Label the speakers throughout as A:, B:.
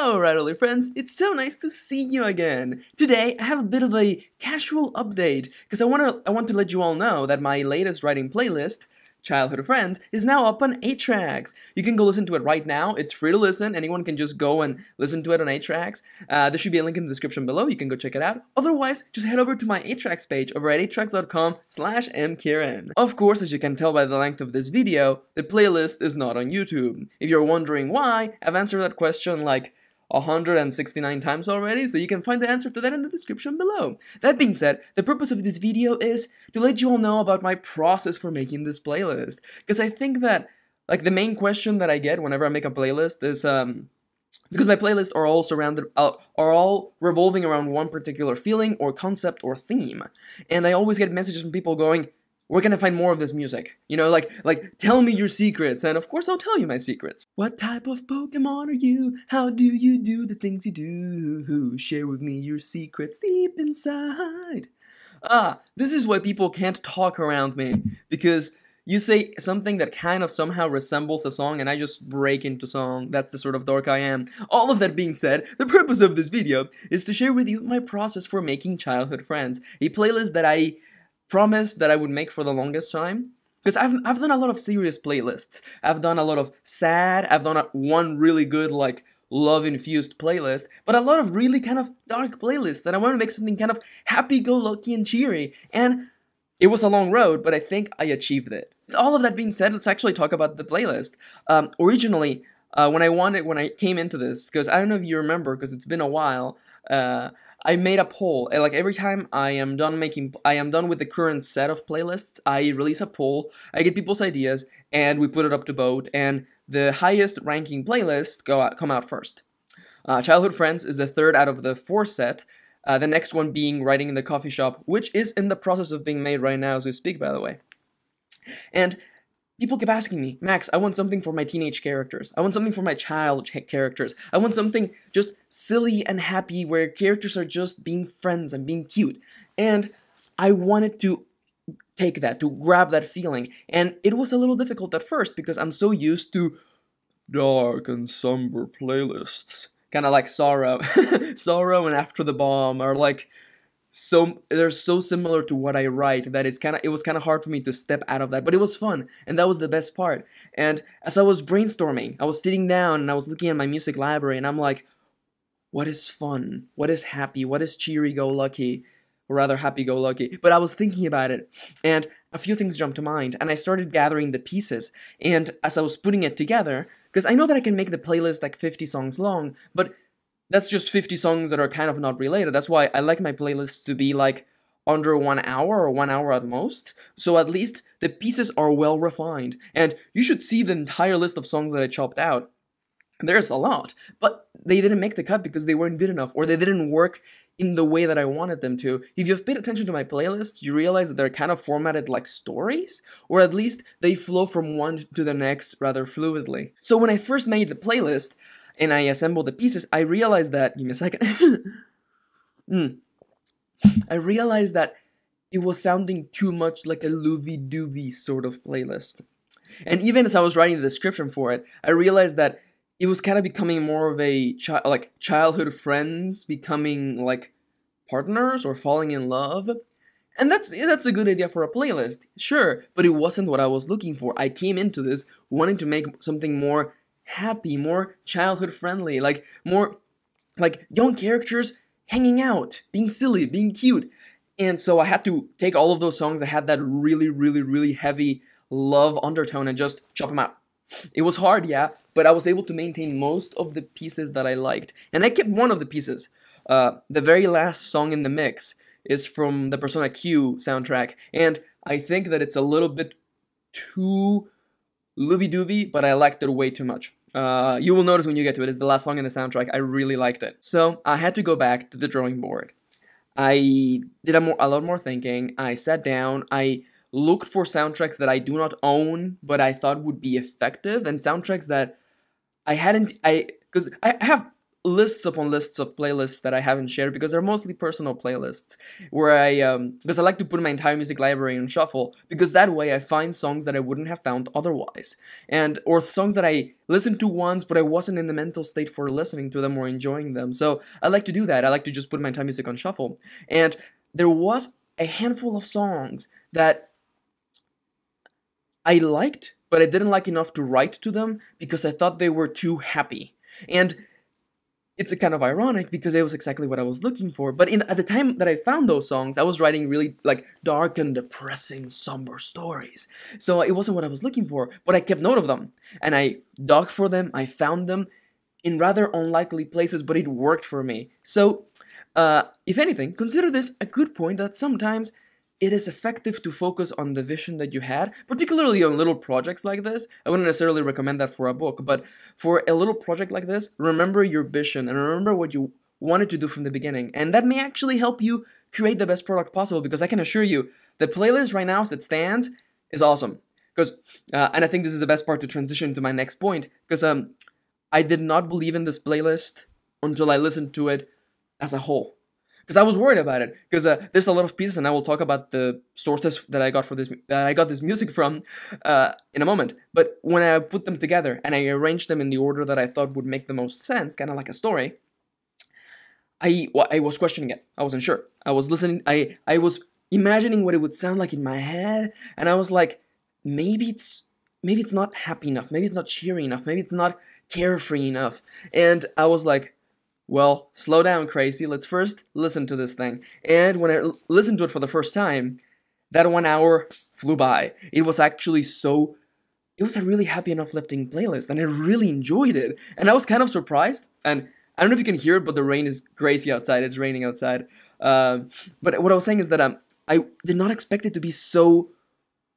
A: Alright, friends, it's so nice to see you again. Today, I have a bit of a casual update, because I want to let you all know that my latest writing playlist, Childhood Friends, is now up on 8 tracks. You can go listen to it right now. It's free to listen. Anyone can just go and listen to it on 8 tracks. There should be a link in the description below. You can go check it out. Otherwise, just head over to my 8 tracks page over at 8tracks.com/mkieran. Of course, as you can tell by the length of this video, the playlist is not on YouTube. If you're wondering why, I've answered that question like 169 times already, so you can find the answer to that in the description below. That being said, the purpose of this video is to let you all know about my process for making this playlist, because I think that, like, the main question that I get whenever I make a playlist is, because my playlists are all revolving around one particular feeling or concept or theme, and I always get messages from people going, where can I find more of this music? You know, like, tell me your secrets, and of course I'll tell you my secrets. What type of Pokemon are you? How do you do the things you do? Share with me your secrets deep inside. This is why people can't talk around me, because you say something that kind of somehow resembles a song, and I just break into song. That's the sort of dork I am. All of that being said, the purpose of this video is to share with you my process for making Childhood Friends, a playlist that I promised that I would make for the longest time, because I've done a lot of serious playlists. I've done a lot of sad, I've done one really good, like, love-infused playlist, but a lot of really kind of dark playlists, and I want to make something kind of happy-go-lucky and cheery, and it was a long road, but I think I achieved it. With all of that being said, let's actually talk about the playlist. Originally, when I came into this, because I don't know if you remember, because it's been a while, I made a poll. Like, every time I am done with the current set of playlists, I release a poll, I get people's ideas, and we put it up to vote, and the highest ranking playlists come out first. Childhood Friends is the third out of the 4 set, the next one being Writing in the Coffee Shop, which is in the process of being made right now as we speak, by the way. And people keep asking me, Max, I want something for my teenage characters. I want something for my child characters. I want something just silly and happy where characters are just being friends and being cute. And I wanted to take that, to grab that feeling. And it was a little difficult at first because I'm so used to dark and somber playlists. Kind of like Sorrow. Sorrow and After the Bomb are like, they're so similar to what I write that it was kind of hard for me to step out of that, but it was fun, and that was the best part. And as I was brainstorming, I was sitting down and I was looking at my music library, and I'm like, what is fun? What is happy? What is cheery-go-lucky? Or rather, happy-go-lucky. But I was thinking about it, and a few things jumped to mind, and I started gathering the pieces. And as I was putting it together, because I know that I can make the playlist like 50 songs long, but that's just 50 songs that are kind of not related. That's why I like my playlists to be like under 1 hour or 1 hour at most. So at least the pieces are well refined. And you should see the entire list of songs that I chopped out. There's a lot, but they didn't make the cut because they weren't good enough, or they didn't work in the way that I wanted them to. If you've paid attention to my playlists, you realize that they're kind of formatted like stories, or at least they flow from one to the next rather fluidly. So when I first made the playlist, and I assembled the pieces, I realized that, give me a second, I realized that it was sounding too much like a loovy-doovy sort of playlist. And even as I was writing the description for it, I realized that it was kind of becoming more of a, childhood friends becoming, like, partners or falling in love. And that's a good idea for a playlist, sure, but it wasn't what I was looking for. I came into this wanting to make something more happy, more childhood friendly, like more like young characters hanging out, being silly, being cute. And so I had to take all of those songs that had that really, really, really heavy love undertone and just chop them out. It was hard, yeah, but I was able to maintain most of the pieces that I liked. And I kept one of the pieces. The very last song in the mix is from the Persona Q soundtrack, and I think that it's a little bit too loovy-doovy, but I liked it way too much. You will notice when you get to it, it's the last song in the soundtrack. I really liked it. So I had to go back to the drawing board. I did a lot more thinking. I sat down. I looked for soundtracks that I do not own, but I thought would be effective, and soundtracks that I hadn't. Because I have lists upon lists of playlists that I haven't shared because they're mostly personal playlists where because I like to put my entire music library in shuffle because that way I find songs that I wouldn't have found otherwise, or songs that I listened to once but I wasn't in the mental state for listening to them or enjoying them. So I like to do that. I like to just put my entire music on shuffle, and there was a handful of songs that I liked, but I didn't like enough to write to them because I thought they were too happy. And it's a kind of ironic because it was exactly what I was looking for. But at the time that I found those songs, I was writing really like dark and depressing, somber stories. So it wasn't what I was looking for, but I kept note of them. And I dug for them, I found them in rather unlikely places, but it worked for me. So, if anything, consider this a good point that sometimes it is effective to focus on the vision that you had, particularly on little projects like this. I wouldn't necessarily recommend that for a book, but for a little project like this, remember your vision and remember what you wanted to do from the beginning. And that may actually help you create the best product possible, because I can assure you, the playlist right now as it stands is awesome. Because, and I think this is the best part to transition to my next point, because I did not believe in this playlist until I listened to it as a whole. Because I was worried about it, because there's a lot of pieces, and I will talk about the sources that I got for this, that I got this music from, in a moment. But when I put them together and I arranged them in the order that I thought would make the most sense, kind of like a story, I was questioning it. I wasn't sure. I was listening. I was imagining what it would sound like in my head, and I was like, maybe it's not happy enough. Maybe it's not cheery enough. Maybe it's not carefree enough. And I was like, well, slow down, crazy. Let's first listen to this thing. And when I listened to it for the first time, that 1 hour flew by. It was actually it was a really happy and uplifting playlist, and I really enjoyed it. And I was kind of surprised, and I don't know if you can hear it, but the rain is crazy outside. It's raining outside. But what I was saying is that I did not expect it to be so...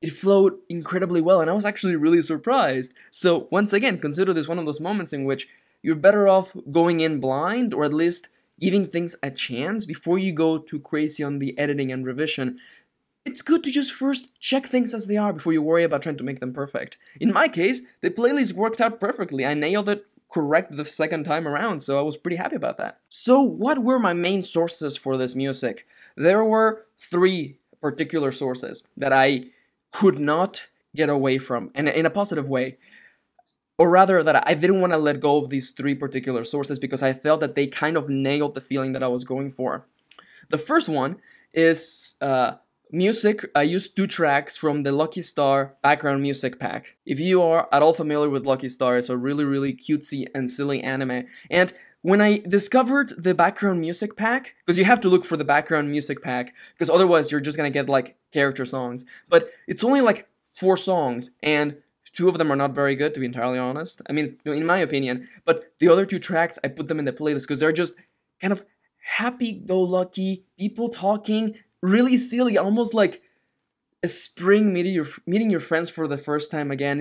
A: It flowed incredibly well, and I was actually really surprised. So, once again, consider this one of those moments in which you're better off going in blind, or at least giving things a chance before you go too crazy on the editing and revision. It's good to just first check things as they are before you worry about trying to make them perfect. In my case, the playlist worked out perfectly. I nailed it correct the second time around, so I was pretty happy about that. So what were my main sources for this music? There were 3 particular sources that I could not get away from, and in a positive way. Or rather, that I didn't want to let go of these 3 particular sources because I felt that they kind of nailed the feeling that I was going for. The first one is music. I used 2 tracks from the Lucky Star background music pack. If you are at all familiar with Lucky Star, it's a really, really cutesy and silly anime. And when I discovered the background music pack, because you have to look for the background music pack, because otherwise you're just gonna get like character songs. But it's only like 4 songs, and 2 of them are not very good, to be entirely honest. I mean, in my opinion. But the other 2 tracks, I put them in the playlist because they're just kind of happy-go-lucky, people talking, really silly, almost like a spring meeting your friends for the first time again.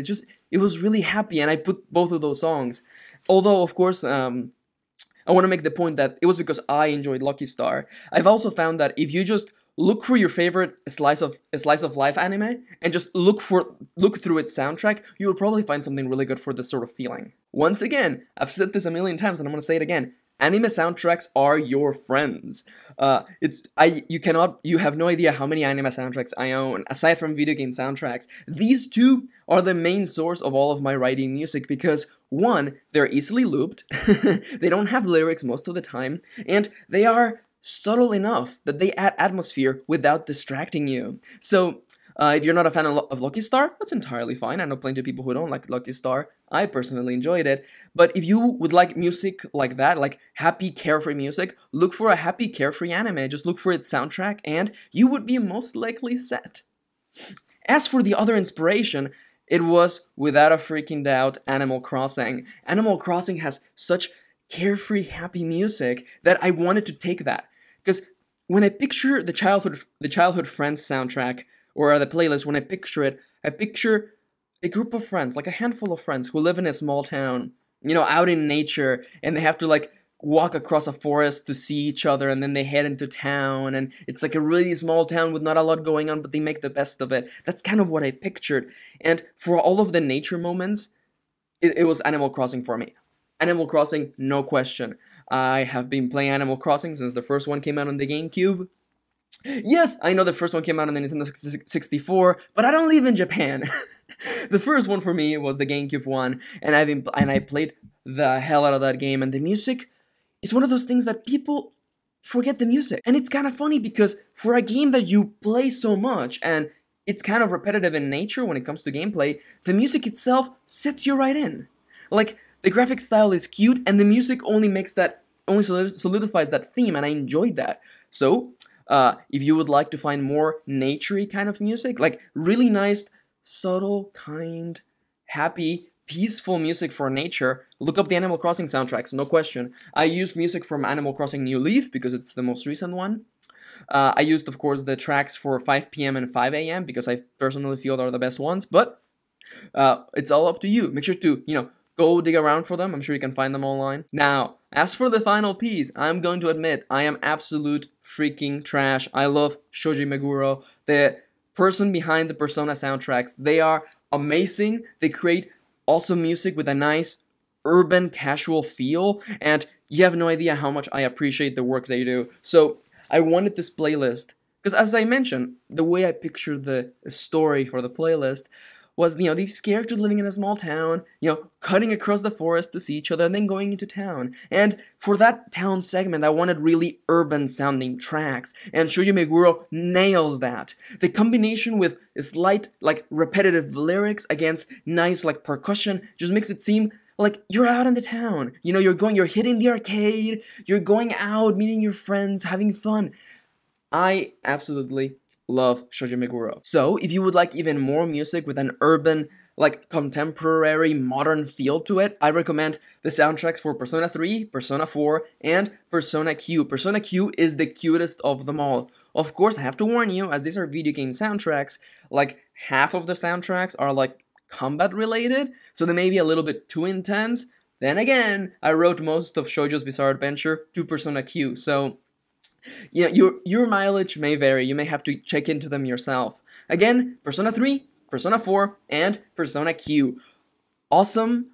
A: It was really happy, and I put both of those songs. Although, of course, I want to make the point that it was because I enjoyed Lucky Star. I've also found that if you just look for your favorite slice of life anime and just look through its soundtrack, you will probably find something really good for this sort of feeling. Once again, I've said this a million times and I'm gonna say it again. Anime soundtracks are your friends. You have no idea how many anime soundtracks I own, aside from video game soundtracks. These 2 are the main source of all of my writing music because, 1, they're easily looped, they don't have lyrics most of the time, and they are subtle enough that they add atmosphere without distracting you. So, if you're not a fan of Lucky Star, that's entirely fine. I know plenty of people who don't like Lucky Star. I personally enjoyed it. But if you would like music like that, like happy, carefree music, look for a happy, carefree anime. Just look for its soundtrack, and you would be most likely set. As for the other inspiration, it was, without a freaking doubt, Animal Crossing. Animal Crossing has such carefree, happy music that I wanted to take that. Because when I picture the Childhood Friends soundtrack, or the playlist, when I picture it, I picture a group of friends, like a handful of friends who live in a small town, you know, out in nature, and they have to like walk across a forest to see each other, and then they head into town, and it's like a really small town with not a lot going on, but they make the best of it. That's kind of what I pictured. And for all of the nature moments, it was Animal Crossing for me. Animal Crossing, no question. I have been playing Animal Crossing since the first one came out on the GameCube. Yes, I know the first one came out on the Nintendo 64, but I don't live in Japan. The first one for me was the GameCube one, and I played the hell out of that game, and the music is one of those things that people forget the music. And it's kind of funny because for a game that you play so much, and it's kind of repetitive in nature when it comes to gameplay, the music itself sets you right in. Like, the graphic style is cute, and the music only solidifies that theme, and I enjoyed that. So, if you would like to find more naturey kind of music, like really nice, subtle, kind, happy, peaceful music for nature, look up the Animal Crossing soundtracks, no question. I used music from Animal Crossing New Leaf because it's the most recent one. I used, of course, the tracks for 5 PM and 5 AM because I personally feel they're the best ones, but it's all up to you. Make sure to, go dig around for them. I'm sure you can find them online. Now, as for the final piece, I'm going to admit I am absolute freaking trash. I love Shoji Meguro, the person behind the Persona soundtracks. They are amazing. They create awesome music with a nice urban casual feel, and you have no idea how much I appreciate the work they do. So I wanted this playlist because, as I mentioned, the way I pictured the story for the playlist was, these characters living in a small town, cutting across the forest to see each other and then going into town. And for that town segment, I wanted really urban-sounding tracks, and Shoji Meguro nails that. The combination with slight, repetitive lyrics against nice, percussion just makes it seem like you're out in the town. You're hitting the arcade, you're going out, meeting your friends, having fun. I absolutely love Shoji Meguro. So, if you would like even more music with an urban, contemporary, modern feel to it, I recommend the soundtracks for Persona 3, Persona 4, and Persona Q. Persona Q is the cutest of them all. Of course, I have to warn you, as these are video game soundtracks, half of the soundtracks are, combat related, so they may be a little bit too intense. Then again, I wrote most of Shoujo's Bizarre Adventure to Persona Q, so your mileage may vary. You may have to check into them yourself. Again, Persona 3, Persona 4, and Persona Q. Awesome,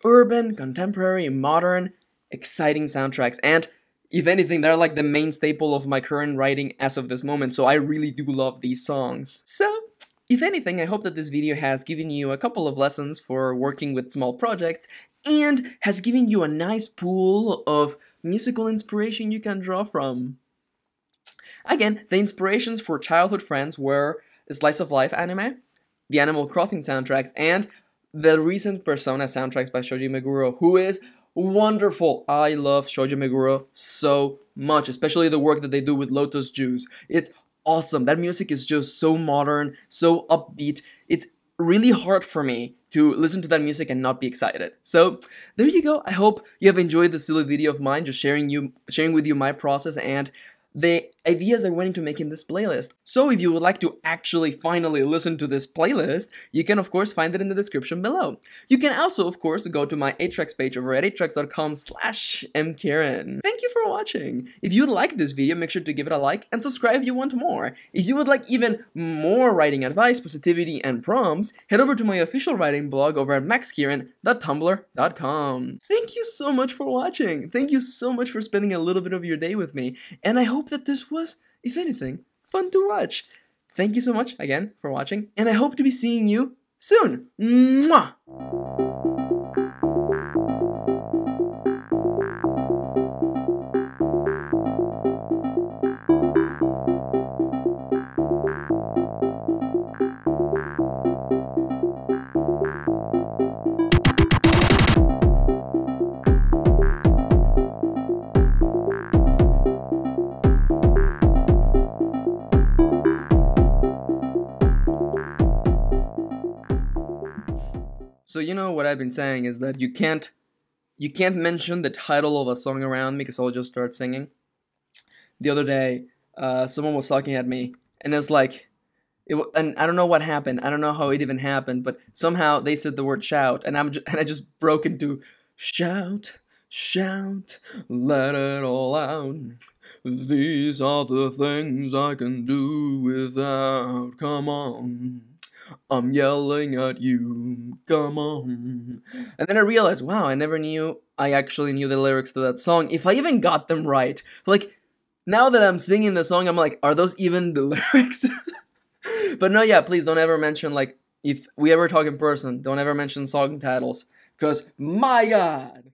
A: urban, contemporary, modern, exciting soundtracks. And if anything, they're the main staple of my current writing as of this moment, so I really do love these songs. So, if anything, I hope that this video has given you a couple of lessons for working with small projects, and has given you a nice pool of musical inspiration you can draw from. Again, the inspirations for childhood friends were Slice of Life anime, the Animal Crossing soundtracks, and the recent Persona soundtracks by Shoji Meguro, who is wonderful. I love Shoji Meguro so much, especially the work that they do with Lotus Juice. It's awesome. That music is just so modern, so upbeat. It's really hard for me to listen to that music and not be excited. So there you go. I hope you have enjoyed this silly video of mine, just sharing with you my process and the ideas I went into making this playlist. So if you would like to actually finally listen to this playlist, you can of course find it in the description below. You can also of course go to my 8tracks page over at 8tracks.com/mkieran. Thank you for watching. If you like this video, make sure to give it a like and subscribe if you want more. If you would like even more writing advice, positivity, and prompts, head over to my official writing blog over at maxkieran.tumblr.com. Thank you so much for watching. Thank you so much for spending a little bit of your day with me, and I hope that this was, if anything, fun to watch. Thank you so much again for watching, and I hope to be seeing you soon. Mwah! So what I've been saying is that you can't mention the title of a song around me because I'll just start singing. The other day, someone was talking at me, and it's and I don't know what happened. I don't know how it even happened, but somehow they said the word shout, and I just broke into shout, shout, let it all out. These are the things I can do without. Come on. I'm yelling at you, come on. And then I realized, wow, I actually knew the lyrics to that song, if I even got them right. Like, now that I'm singing the song, I'm like, are those even the lyrics? But no, yeah, please don't ever mention, like, if we ever talk in person, don't ever mention song titles. Because, my god!